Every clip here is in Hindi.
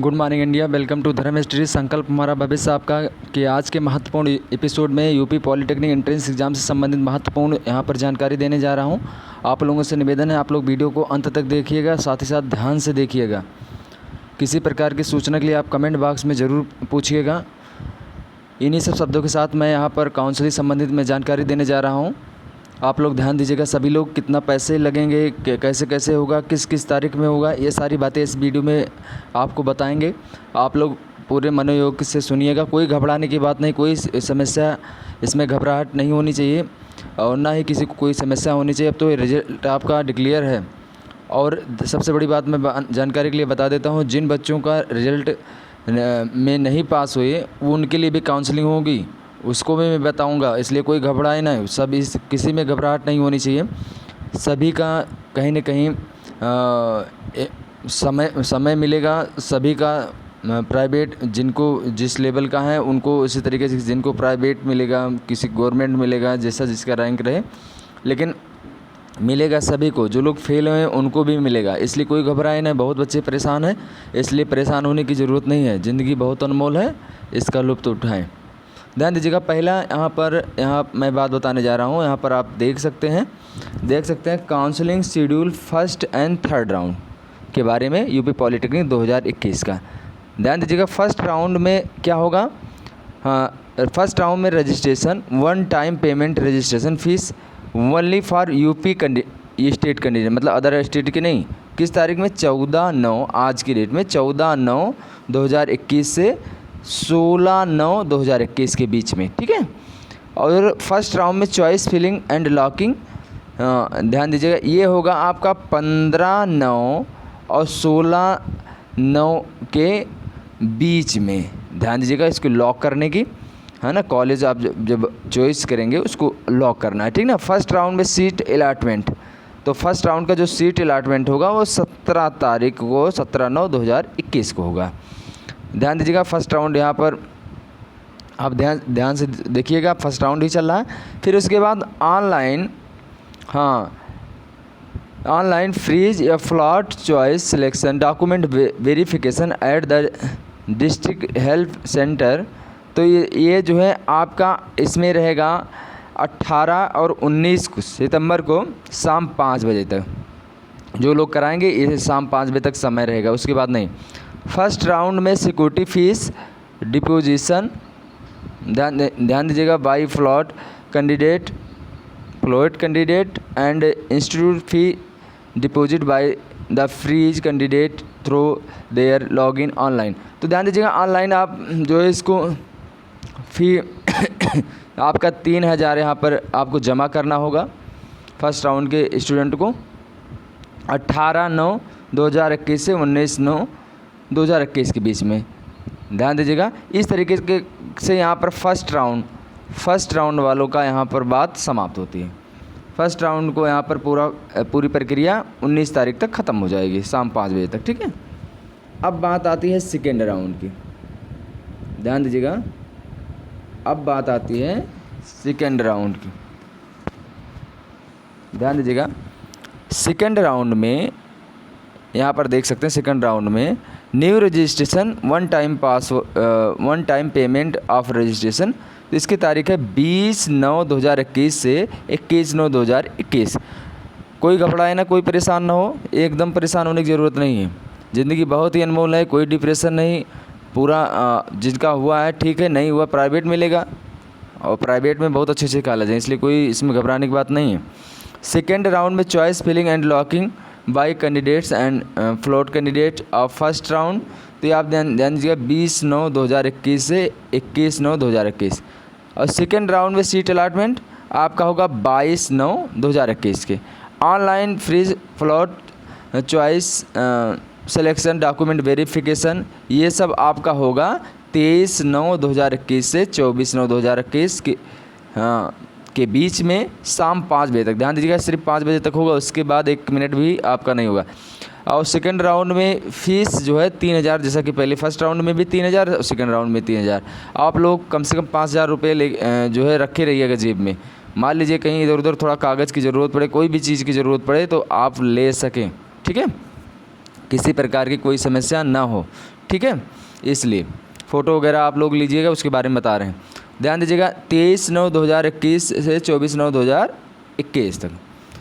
Good morning India. Welcome to Dharm history. संकल्प हमारा भविष्य आपका कि आज के महत्वपूर्ण एपिसोड में यूपी पॉलिटेक्निक एंट्रेंस एग्जाम से संबंधित महत्वपूर्ण यहाँ पर जानकारी देने जा रहा हूँ। आप लोगों से निवेदन है, आप लोग वीडियो को अंत तक देखिएगा, साथ ही साथ ध्यान से देखिएगा। किसी प्रकार की सूचना के लिए आप कमेंट बॉक्स में ज़रूर पूछिएगा। इन्हीं सब शब्दों के साथ मैं यहाँ पर काउंसलिंग संबंधित में जानकारी देने जा रहा हूँ। आप लोग ध्यान दीजिएगा। सभी लोग कितना पैसे लगेंगे, कैसे कैसे होगा, किस किस तारीख में होगा, ये सारी बातें इस वीडियो में आपको बताएंगे। आप लोग पूरे मनोयोग से सुनिएगा। कोई घबराने की बात नहीं, कोई समस्या इसमें घबराहट नहीं होनी चाहिए और ना ही किसी को कोई समस्या होनी चाहिए। अब तो रिजल्ट आपका डिक्लेयर है। और सबसे बड़ी बात मैं जानकारी के लिए बता देता हूँ, जिन बच्चों का रिजल्ट में नहीं पास हुए उनके लिए भी काउंसलिंग होगी, उसको भी मैं बताऊंगा। इसलिए कोई घबराए ना, सब किसी में घबराहट नहीं होनी चाहिए। सभी का कहीं न कहीं समय मिलेगा। सभी का प्राइवेट जिनको जिस लेवल का है उनको इसी तरीके से, जिनको प्राइवेट मिलेगा, किसी गवर्नमेंट मिलेगा, जैसा जिसका रैंक रहे, लेकिन मिलेगा सभी को। जो लोग फेल हुए उनको भी मिलेगा, इसलिए कोई घबराए ना। बहुत बच्चे परेशान हैं, इसलिए परेशान होने की ज़रूरत नहीं है। ज़िंदगी बहुत अनमोल है, इसका लुत्फ़ उठाएं। ध्यान दीजिएगा। पहला यहाँ मैं बात बताने जा रहा हूँ। यहाँ पर आप देख सकते हैं counselling schedule first and third round के बारे में यूपी पॉलिटेक्निक 2021 का। ध्यान दीजिएगा। फर्स्ट राउंड में क्या होगा? फर्स्ट राउंड में registration, one time payment registration fees only for UP state candidate, मतलब अदर स्टेट के नहीं। किस तारीख में? 14/9, आज की डेट में 14/9/2021 से 16/9/2021 के बीच में, ठीक है। और फर्स्ट राउंड में चॉइस फिलिंग एंड लॉकिंग, ध्यान दीजिएगा, ये होगा आपका 15/9 और 16/9 के बीच में। ध्यान दीजिएगा, इसको लॉक करने की है ना। कॉलेज आप जब चॉइस करेंगे उसको लॉक करना है, ठीक ना। फर्स्ट राउंड में सीट अलॉटमेंट, तो फर्स्ट राउंड का जो सीट अलॉटमेंट होगा वो 17 तारीख को 17/9/2021 को होगा। ध्यान दीजिएगा। फर्स्ट राउंड यहाँ पर आप ध्यान से देखिएगा, फर्स्ट राउंड ही चल रहा है। फिर उसके बाद ऑनलाइन फ्रीज या float choice selection document verification at the district health centre. तो ये जो है आपका इसमें रहेगा 18 और 19 सितंबर को शाम 5 बजे तक। जो लोग कराएंगे ये शाम 5 बजे तक समय रहेगा, उसके बाद नहीं। फर्स्ट राउंड में सिक्योरिटी फीस डिपोजिशन, ध्यान दीजिएगा, by float candidate and institute fee deposit by the freeze candidate through their login online. तो ध्यान दीजिएगा, ऑनलाइन आप जो है इसको फी आपका 3000 यहाँ पर आपको जमा करना होगा फर्स्ट राउंड के स्टूडेंट को 18/9/2021 से 19/9/2021 के बीच में। ध्यान दीजिएगा। इस तरीके से यहाँ पर फर्स्ट राउंड वालों का यहाँ पर बात समाप्त होती है। फर्स्ट राउंड को यहाँ पर पूरी प्रक्रिया 19 तारीख तक ख़त्म हो जाएगी शाम 5 बजे तक, ठीक है। अब बात आती है सेकेंड राउंड की। ध्यान दीजिएगा, अब बात आती है सेकेंड राउंड की। ध्यान दीजिएगा। सेकेंड राउंड में यहाँ पर देख सकते हैं, सेकेंड राउंड में new registration one time payment of registration. तो इसकी तारीख है 20/9/2021 से 21/9/2021। कोई घबराए ना, कोई परेशान ना हो, एकदम परेशान होने की ज़रूरत नहीं है। ज़िंदगी बहुत ही अनमोल है, कोई डिप्रेशन नहीं। पूरा जिसका हुआ है ठीक है, नहीं हुआ प्राइवेट मिलेगा और प्राइवेट में बहुत अच्छे कॉलेज हैं, इसलिए कोई इसमें घबराने की बात नहीं है। सेकेंड राउंड में choice filling and locking by candidates and float candidate of first round. तो ये आप ध्यान दीजिएगा 20/9/2021 से 21/9/2021। और सेकेंड राउंड में सीट अलॉटमेंट आपका होगा 22/9/2021 के। Online freeze float choice selection document verification, ये सब आपका होगा 23/9/2021 से 24/9/2021 के बीच में शाम 5 बजे तक। ध्यान दीजिएगा, सिर्फ 5 बजे तक होगा, उसके बाद 1 मिनट भी आपका नहीं होगा। और सेकंड राउंड में फ़ीस जो है 3000, जैसा कि पहले फर्स्ट राउंड में भी 3000 और सेकंड राउंड में 3000। आप लोग कम से कम 5000 रुपये जो है रखे रहिएगा जेब में। मान लीजिए कहीं इधर उधर थोड़ा कागज़ की ज़रूरत पड़े, कोई भी चीज़ की ज़रूरत पड़े तो आप ले सकें, ठीक है, किसी प्रकार की कोई समस्या ना हो, ठीक है, इसलिए फ़ोटो वगैरह आप लोग लीजिएगा, उसके बारे में बता रहे हैं। ध्यान दीजिएगा 23/9/2021 से 24/9/2021 तक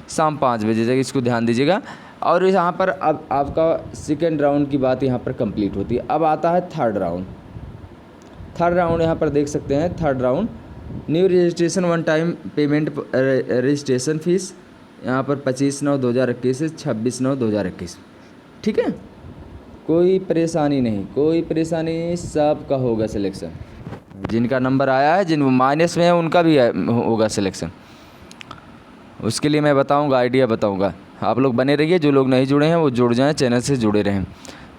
शाम 5 बजे तक, इसको ध्यान दीजिएगा। और यहाँ पर अब आपका सेकेंड राउंड की बात यहाँ पर कंप्लीट होती है। अब आता है थर्ड राउंड। थर्ड राउंड यहाँ पर देख सकते हैं, third round new registration one time payment registration fees यहाँ पर 25/9/2021 से 26/9/2021। ठीक है, कोई परेशानी नहीं, कोई परेशानी नहीं, सबका होगा सिलेक्शन। जिनका नंबर आया है, जिन माइनस में है, उनका भी होगा सिलेक्शन। उसके लिए मैं बताऊंगा, आइडिया बताऊंगा। आप लोग बने रहिए, जो लोग नहीं जुड़े हैं वो जुड़ जाएं, चैनल से जुड़े रहें।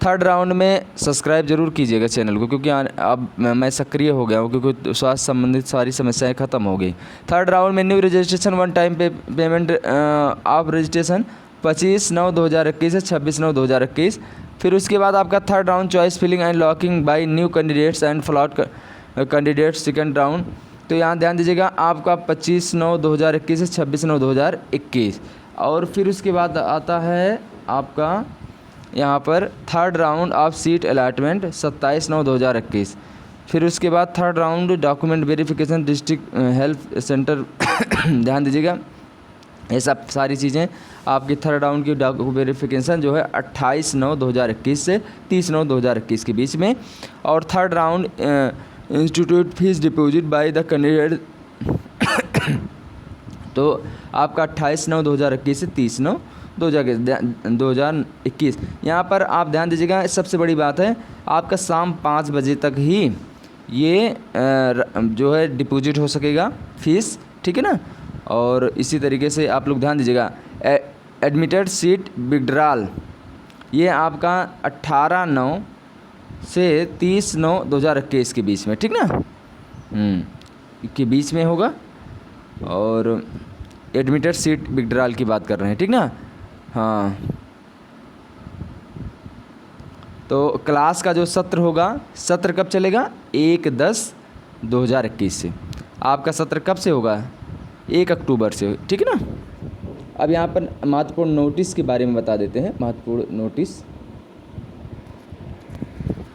थर्ड राउंड में सब्सक्राइब जरूर कीजिएगा चैनल को, क्योंकि अब मैं सक्रिय हो गया हूँ, क्योंकि स्वास्थ्य संबंधित सारी समस्याएं ख़त्म हो गई। थर्ड राउंड में new registration one time payment of registration 25/9/2021 से 26/9/2021। फिर उसके बाद आपका third round choice filling and locking by new candidates and float candidates second round. तो यहाँ ध्यान दीजिएगा आपका 25/9/2021 से 26/9/2021। और फिर उसके बाद आता है आपका यहाँ पर third round of seat allotment 27/9/2021। फिर उसके बाद third round document verification district health centre ध्यान दीजिएगा, ये सब सारी चीज़ें आपकी थर्ड राउंड की वेरिफिकेशन जो है 28/9/2021 से 30/9/2021 के बीच में। और third round institute fees deposit by the candidate तो आपका 28/9/2021 से 30/9/2021। यहाँ पर आप ध्यान दीजिएगा, सबसे बड़ी बात है आपका शाम 5 बजे तक ही ये जो है डिपॉजिट हो सकेगा फीस, ठीक है ना। और इसी तरीके से आप लोग ध्यान दीजिएगा एडमिटेड सीट विड्रॉल ये आपका 18/9 से 30/9/2021 के बीच में, ठीक ना, के बीच में होगा। और एडमिटेड सीट विड्रॉल की बात कर रहे हैं, ठीक ना। हाँ, तो क्लास का जो सत्र होगा, सत्र कब चलेगा? 1/10/2021 से। आपका सत्र कब से होगा? 1 अक्टूबर से, ठीक है ना। अब यहाँ पर महत्वपूर्ण नोटिस के बारे में बता देते हैं। महत्वपूर्ण नोटिस,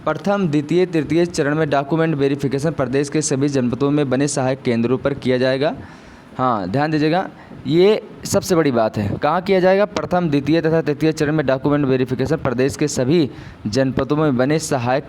प्रथम द्वितीय तृतीय चरण में डॉक्यूमेंट वेरिफिकेशन प्रदेश के सभी जनपदों में बने सहायक केंद्रों पर किया जाएगा। हाँ, ध्यान दीजिएगा, ये सबसे बड़ी बात है। कहाँ किया जाएगा? प्रथम द्वितीय तथा तृतीय चरण में डॉक्यूमेंट वेरिफिकेशन प्रदेश के सभी जनपदों में बने सहायक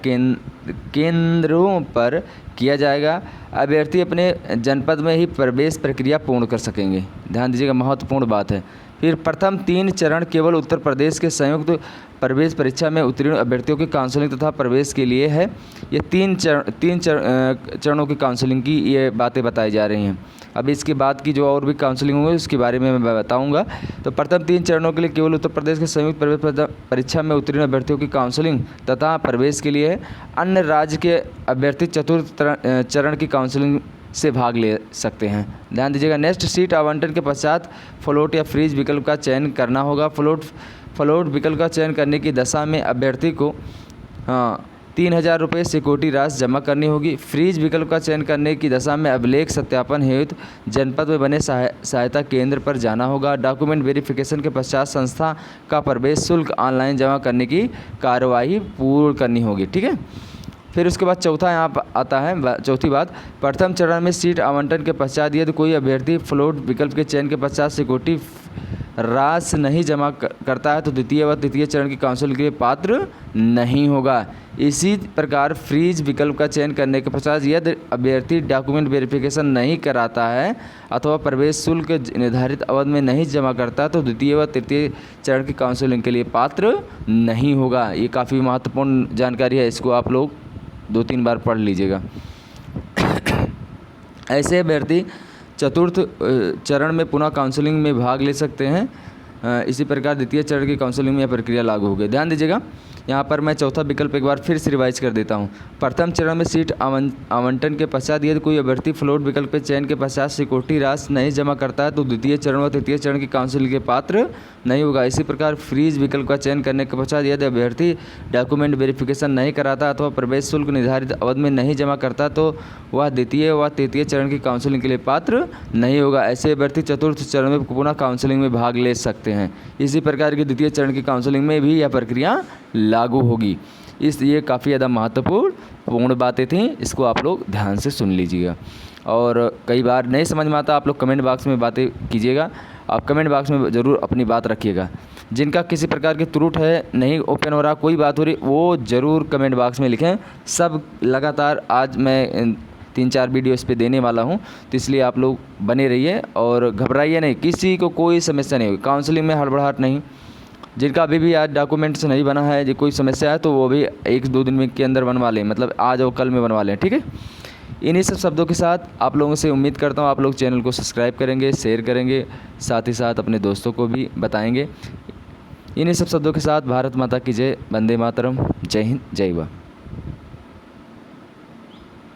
केंद्रों पर किया जाएगा। अभ्यर्थी अपने जनपद में ही प्रवेश प्रक्रिया पूर्ण कर सकेंगे। ध्यान दीजिएगा, महत्वपूर्ण बात है। फिर प्रथम 3 चरण केवल उत्तर प्रदेश के संयुक्त प्रवेश परीक्षा में उत्तीर्ण अभ्यर्थियों की काउंसलिंग तथा प्रवेश के लिए है। ये 3 चरणों की काउंसलिंग की ये बातें बताई जा रही हैं। अब इसके बाद की जो और भी काउंसलिंग होगी उसके बारे में मैं बताऊंगा। तो प्रथम 3 चरणों के लिए केवल उत्तर प्रदेश के संयुक्त प्रवेश परीक्षा में उत्तीर्ण अभ्यर्थियों की काउंसलिंग तथा प्रवेश के लिए है। अन्य राज्य के अभ्यर्थी चतुर्थ चरण की काउंसलिंग से भाग ले सकते हैं। ध्यान दीजिएगा, नेक्स्ट सीट आवंटन के पश्चात फ्लोट या फ्रीज विकल्प का चयन करना होगा। फ्लोट विकल्प का चयन करने की दशा में अभ्यर्थी को 3,000 रुपये सिक्योरिटी राशि जमा करनी होगी। फ्रीज विकल्प का चयन करने की दशा में अभिलेख सत्यापन हेतु जनपद में बने सहायता केंद्र पर जाना होगा। डॉक्यूमेंट वेरिफिकेशन के पश्चात संस्था का प्रवेश शुल्क ऑनलाइन जमा करने की कार्यवाही पूर्ण करनी होगी, ठीक है। फिर उसके बाद चौथा यहाँ पर आता है, चौथी बात, प्रथम चरण में सीट आवंटन के पश्चात यदि कोई अभ्यर्थी फ्लोट विकल्प के चयन के पश्चात सिक्योरिटी राशि नहीं जमा करता है तो द्वितीय व तृतीय चरण की काउंसिल के लिए पात्र नहीं होगा। इसी प्रकार फ्रीज विकल्प का चयन करने के पश्चात यदि अभ्यर्थी डॉक्यूमेंट वेरिफिकेशन नहीं कराता है अथवा प्रवेश शुल्क निर्धारित अवधि में नहीं जमा करता तो द्वितीय व तृतीय चरण की काउंसलिंग के लिए पात्र नहीं होगा। ये काफ़ी महत्वपूर्ण जानकारी है, इसको आप लोग 2-3 बार पढ़ लीजिएगा। ऐसे अभ्यर्थी चतुर्थ चरण में पुनः काउंसलिंग में भाग ले सकते हैं। इसी प्रकार द्वितीय चरण की काउंसलिंग में यह प्रक्रिया लागू होगी। ध्यान दीजिएगा, यहाँ पर मैं चौथा विकल्प एक बार फिर से रिवाइज कर देता हूँ। प्रथम चरण में सीट आवंटन के पश्चात यदि कोई अभ्यर्थी फ्लोट विकल्प के चयन के पश्चात सिक्योरिटी राशि नहीं जमा करता है तो द्वितीय चरण व तृतीय चरण की काउंसिल के पात्र नहीं होगा। इसी प्रकार फ्रीज विकल्प का चयन करने के पश्चात यदि अभ्यर्थी डॉक्यूमेंट वेरिफिकेशन नहीं कराता अथवा प्रवेश शुल्क निर्धारित अवधि में नहीं जमा करता तो वह द्वितीय व तृतीय चरण की काउंसिलिंग के लिए पात्र नहीं होगा। ऐसे अभ्यर्थी चतुर्थ चरण में पुनः काउंसिलिंग में भाग ले सकते हैं। इसी प्रकार की द्वितीय चरण की काउंसिलिंग में भी यह प्रक्रिया लागू होगी। ये काफ़ी ज़्यादा महत्वपूर्ण बातें थी, इसको आप लोग ध्यान से सुन लीजिएगा। और कई बार नहीं समझ में आता, आप लोग कमेंट बॉक्स में बातें कीजिएगा, आप कमेंट बॉक्स में ज़रूर अपनी बात रखिएगा। जिनका किसी प्रकार की त्रुटि है, नहीं ओपन हो रहा, कोई बात हो रही, वो ज़रूर कमेंट बॉक्स में लिखें। सब लगातार आज मैं 3-4 वीडियो इस पे देने वाला हूँ, तो इसलिए आप लोग बने रहिए और घबराइए नहीं, किसी को कोई समस्या नहीं होगी। काउंसलिंग में हड़बड़ाहट नहीं। जिनका अभी भी आज डॉक्यूमेंट्स नहीं बना है, जो कोई समस्या है, तो वो भी 1-2 दिन में के अंदर बनवा लें, मतलब आज और कल में बनवा लें, ठीक है। इन्हीं सब शब्दों के साथ आप लोगों से उम्मीद करता हूँ आप लोग चैनल को सब्सक्राइब करेंगे, शेयर करेंगे, साथ ही साथ अपने दोस्तों को भी बताएंगे। इन्हीं सब शब्दों के साथ भारत माता की जय, वंदे मातरम, जय हिंद, जय वाह।